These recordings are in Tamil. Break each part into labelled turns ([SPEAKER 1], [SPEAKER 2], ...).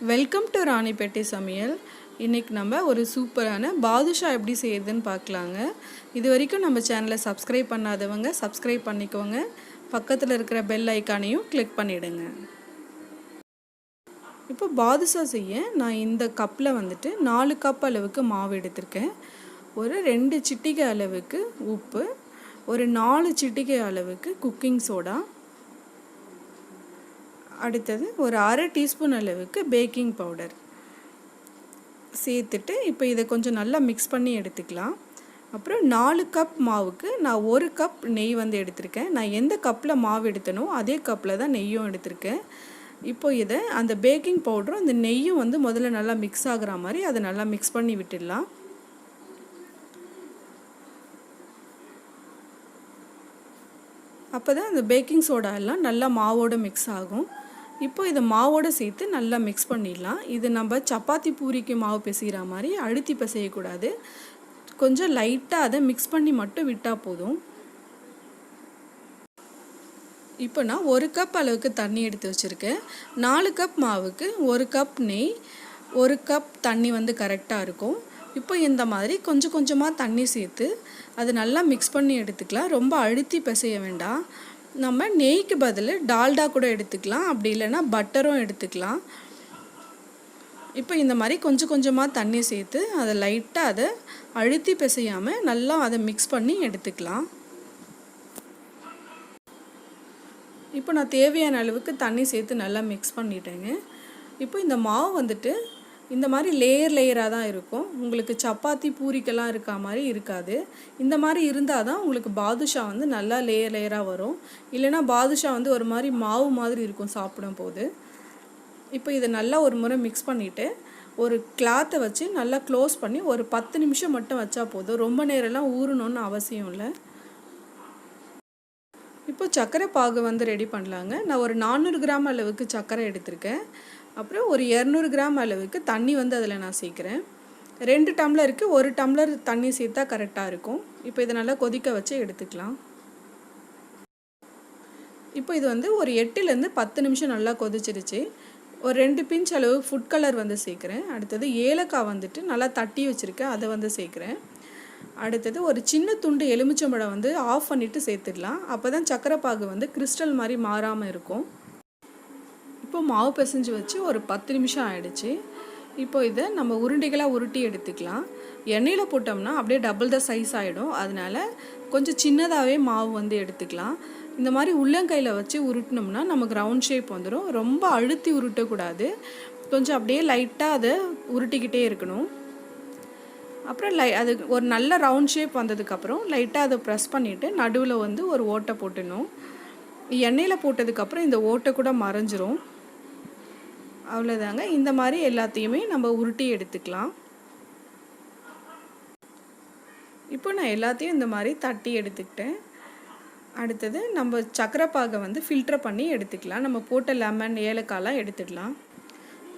[SPEAKER 1] வெல்கம் டு ராணிப்பேட்டை சமையல். இன்றைக்கி நம்ம ஒரு சூப்பரான பாதுஷா எப்படி செய்யுதுன்னு பார்க்கலாங்க. இது வரைக்கும் நம்ம சேனலை சப்ஸ்கிரைப் பண்ணாதவங்க சப்ஸ்கிரைப் பண்ணிக்கோங்க. பக்கத்தில் இருக்கிற பெல் ஐக்கானையும் கிளிக் பண்ணிவிடுங்க. இப்போ பாதுஷா செய்ய நான் இந்த கப்பில் 4 கப் அளவுக்கு மாவு எடுத்திருக்கேன். ஒரு 2 சிட்டிகை அளவுக்கு உப்பு, ஒரு 4 சிட்டிகை அளவுக்கு குக்கிங் சோடா, அடுத்தது ஒரு அரை டீஸ்பூன் அளவுக்கு பேக்கிங் பவுடர் சேர்த்துட்டு இப்போ இதை கொஞ்சம் நல்லா மிக்ஸ் பண்ணி எடுத்துக்கலாம். அப்புறம் 4 கப் மாவுக்கு நான் 1 கப் நெய் எடுத்திருக்கேன். நான் எந்த கப்பில் மாவு எடுத்தனோ அதே கப்பில் தான் நெய்யும் எடுத்திருக்கேன். இப்போ இதை அந்த பேக்கிங் பவுடரும் அந்த நெய்யும் முதல்ல நல்லா மிக்ஸ் ஆகிற மாதிரி அதை நல்லா மிக்ஸ் பண்ணி விட்டுடலாம். அப்போ தான் அந்த பேக்கிங் சோடா எல்லாம் நல்லா மாவோடு மிக்ஸ் ஆகும். இப்போ இதை மாவோடு சேர்த்து நல்லா மிக்ஸ் பண்ணிடலாம். இது நம்ம சப்பாத்தி பூரிக்கு மாவு பிசைகிற மாதிரி அழுத்தி பிசையக்கூடாது. கொஞ்சம் லைட்டாக அதை மிக்ஸ் பண்ணி மட்டும் விட்டால் போதும். இப்போ நான் 1 கப் அளவுக்கு தண்ணி எடுத்து வச்சுருக்கேன். 4 கப் மாவுக்கு 1 கப் நெய், 1 கப் தண்ணி கரெக்டாக இருக்கும். இப்போ இந்த மாதிரி கொஞ்சம் கொஞ்சமாக தண்ணி சேர்த்து அதை நல்லா மிக்ஸ் பண்ணி எடுத்துக்கலாம். ரொம்ப அழுத்தி பிசைய வேண்டாம். நம்ம நெய்க்கு பதில் டால்டா கூட எடுத்துக்கலாம், அப்படி இல்லைன்னா பட்டரும் எடுத்துக்கலாம். இப்போ இந்த மாதிரி கொஞ்சம் கொஞ்சமாக தண்ணி சேர்த்து அதை லைட்டாக அதை அழுத்தி பிசையாமல் நல்லா அதை மிக்ஸ் பண்ணி எடுத்துக்கலாம். இப்போ நான் தேவையான அளவுக்கு தண்ணி சேர்த்து நல்லா மிக்ஸ் பண்ணிட்டேங்க. இப்போ இந்த மாவு இந்த மாதிரி லேயராக தான் இருக்கும். உங்களுக்கு சப்பாத்தி பூரிக்கெல்லாம் இருக்கா மாதிரி இருக்காது. இந்த மாதிரி இருந்தால் தான் உங்களுக்கு பாதுஷா நல்லா லேயராக வரும். இல்லைனா பாதுஷா ஒரு மாதிரி மாவு மாதிரி இருக்கும் சாப்பிடும் போது. இப்போ இதை நல்லா ஒரு முறை மிக்ஸ் பண்ணிவிட்டு ஒரு கிளாத்தை வச்சு நல்லா க்ளோஸ் பண்ணி ஒரு 10 நிமிஷம் மட்டும் வச்சா போதும். ரொம்ப நேரம்லாம் ஊறணும்னு அவசியம் இல்லை. இப்போ சர்க்கரை பாகு ரெடி பண்ணலாங்க. நான் ஒரு 400 கிராம் அளவுக்கு சர்க்கரை எடுத்திருக்கேன். அப்புறம் ஒரு 200 கிராம் அளவுக்கு தண்ணி அதில் நான் சேர்க்குறேன். 2 டம்ளருக்கு 1 டம்ளர் தண்ணி சேர்த்தா கரெக்டாக இருக்கும். இப்போ இதை நல்லா கொதிக்க வச்சு எடுத்துக்கலாம். இப்போ இது ஒரு 8லேருந்து 10 நிமிஷம் நல்லா கொதிச்சிருச்சு. ஒரு 2 பிஞ்ச் அளவு ஃபுட் கலர் சேர்க்குறேன். அடுத்தது ஏலக்காய் நல்லா தட்டி வச்சுருக்கேன், அதை சேர்க்குறேன். அடுத்தது ஒரு சின்ன துண்டு எலுமிச்சம்பழம் ஆஃப் பண்ணிவிட்டு சேர்த்துடலாம். அப்போ தான் சர்க்கரை பாகு கிறிஸ்டல் மாதிரி மாறாமல் இருக்கும். இப்போ மாவு பிசைஞ்சு வச்சு ஒரு 10 நிமிஷம் ஆகிடுச்சு. இப்போ இதை நம்ம உருண்டைகளாக உருட்டி எடுத்துக்கலாம். எண்ணெயில் போட்டோம்னா அப்படியே டபுள் த சைஸ் ஆகிடும். அதனால் கொஞ்சம் சின்னதாகவே மாவு எடுத்துக்கலாம். இந்த மாதிரி உள்ளங்கையில் வச்சு உருட்டினோம்னா நமக்கு ரவுண்ட் ஷேப் வந்துடும். ரொம்ப அழுத்தி உருட்டக்கூடாது. கொஞ்சம் அப்படியே லைட்டாக அதை உருட்டிக்கிட்டே இருக்கணும். அப்புறம் அது ஒரு நல்ல ரவுண்ட் ஷேப் வந்ததுக்கப்புறம் லைட்டாக அதை ப்ரெஸ் பண்ணிவிட்டு நடுவில் ஒரு ஓட்டை போட்டுடணும். எண்ணெயில் போட்டதுக்கப்புறம் இந்த ஓட்டை கூட மறைஞ்சிரும். அவ்வளோதாங்க. இந்த மாதிரி எல்லாத்தையுமே நம்ம உருட்டி எடுத்துக்கலாம். இப்போ நான் எல்லாத்தையும் இந்த மாதிரி தட்டி எடுத்துக்கிட்டேன். அடுத்தது நம்ம சர்க்கரை பாகை ஃபில்டர் பண்ணி எடுத்துக்கலாம். நம்ம போட்ட லெமன் ஏலக்காய்லாம் எடுத்துக்கலாம்.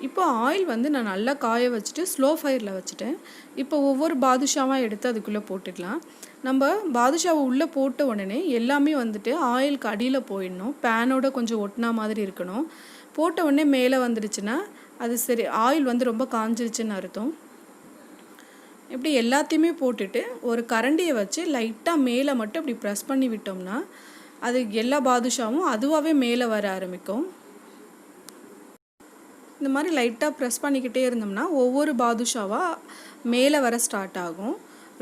[SPEAKER 1] இப்போ ஆயில் நான் நல்லா காய வச்சுட்டு ஸ்லோ ஃபயரில் வச்சுட்டேன். இப்போ ஒவ்வொரு பாதுஷாவாக எடுத்து அதுக்குள்ளே போட்டுக்கலாம். நம்ம பாதுஷாவை உள்ளே போட்ட உடனே எல்லாமே ஆயிலுக்கு அடியில் போயிடணும். பேனோட கொஞ்சம் ஒட்டினா மாதிரி இருக்கணும். போட்ட உடனே மேலே வந்துடுச்சுன்னா அது சரி ஆயில் ரொம்ப காஞ்சிருச்சுன்னு அர்த்தம். இப்படி எல்லாத்தையுமே போட்டுட்டு ஒரு கரண்டியை வச்சு லைட்டாக மேலே மட்டும் இப்படி ப்ரெஸ் பண்ணி விட்டோம்னா அது எல்லா பாதுஷாவும் அதுவாகவே மேலே வர ஆரம்பிக்கும். இந்த மாதிரி லைட்டாக ப்ரெஸ் பண்ணிக்கிட்டே இருந்தோம்னா ஒவ்வொரு பாதுஷாவாக மேலே வர ஸ்டார்ட் ஆகும்.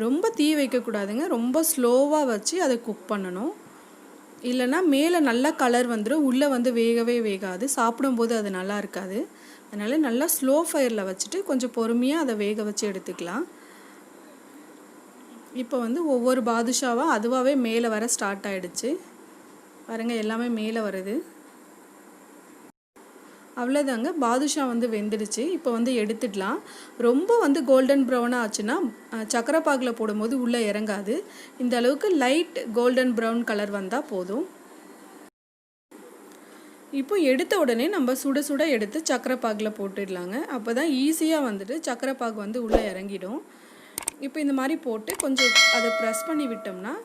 [SPEAKER 1] ரொம்ப தீ வைக்கக்கூடாதுங்க. ரொம்ப ஸ்லோவாக வச்சு அதை குக் பண்ணணும். இல்லைன்னா மேலே நல்லா கலர் வந்துடும், உள்ளே வேகவே வேகாது. சாப்பிடும்போது அது நல்லா இருக்காது. அதனால் நல்லா ஸ்லோ ஃபயரில் வச்சுட்டு கொஞ்சம் பொறுமையாக அதை வேக வச்சு எடுத்துக்கலாம். இப்போ ஒவ்வொரு பாதுஷாவாக அதுவாகவே மேலே வர ஸ்டார்ட் ஆகிடுச்சு. பாருங்கள், எல்லாமே மேலே வருது. அவ்வளோதாங்க, பாதுஷா வெந்துடுச்சு. இப்போ எடுத்துடலாம். ரொம்ப கோல்டன் ப்ரௌனாக ஆச்சுன்னா சர்க்கரை பாகில் போடும்போது உள்ளே இறங்காது. இந்த அளவுக்கு லைட் கோல்டன் ப்ரௌன் கலர் வந்தால் போதும். இப்போ எடுத்த உடனே நம்ம சுட சுட எடுத்து சர்க்கரை பாகில் போட்டுடலாங்க. அப்போ தான் ஈஸியாக சர்க்கரை பாகு உள்ளே இறங்கிடும். இப்போ இந்த மாதிரி போட்டு கொஞ்சம் அதை ப்ரெஸ் பண்ணி விட்டோம்னா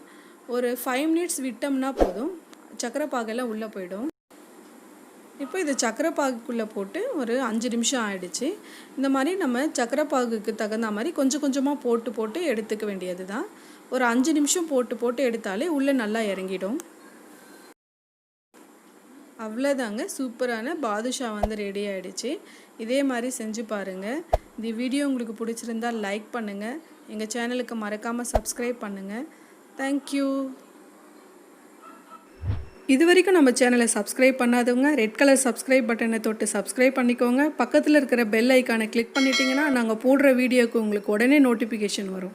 [SPEAKER 1] ஒரு 5 மினிட்ஸ் விட்டோம்னா போதும். சர்க்கரை பாகெல்லாம் உள்ளே போயிடும். இப்போ இது சக்கரை பாகுக்குள்ளே போட்டு ஒரு 5 நிமிஷம் ஆயிடுச்சு. இந்த மாதிரி நம்ம சக்கரை பாகுக்கு தகுந்த மாதிரி கொஞ்சம் கொஞ்சமாக போட்டு போட்டு எடுத்துக்க வேண்டியது தான். ஒரு 5 நிமிஷம் போட்டு போட்டு எடுத்தாலே உள்ளே நல்லா இறங்கிடும். அவ்வளோதாங்க, சூப்பரான பாதுஷா வந்து ரெடி ஆகிடுச்சு. இதே மாதிரி செஞ்சு பாருங்கள். இந்த வீடியோ உங்களுக்கு பிடிச்சிருந்தால் லைக் பண்ணுங்கள். எங்கள் சேனலுக்கு மறக்காமல் சப்ஸ்கிரைப் பண்ணுங்கள். தேங்க்யூ. இது வரைக்கும் நம்ம சேனலை சப்ஸ்கிரைப் பண்ணாதவங்க ரெட் கலர் சப்ஸ்கிரைப் பட்டனை தொட்டு சப்ஸ்கிரைப் பண்ணிக்கோங்க. பக்கத்தில் இருக்கிற பெல் ஐக்கானை கிளிக் பண்ணிட்டீங்கன்னா நாங்கள் போடுற வீடியோக்கு உங்களுக்கு உடனே நோட்டிஃபிகேஷன் வரும்.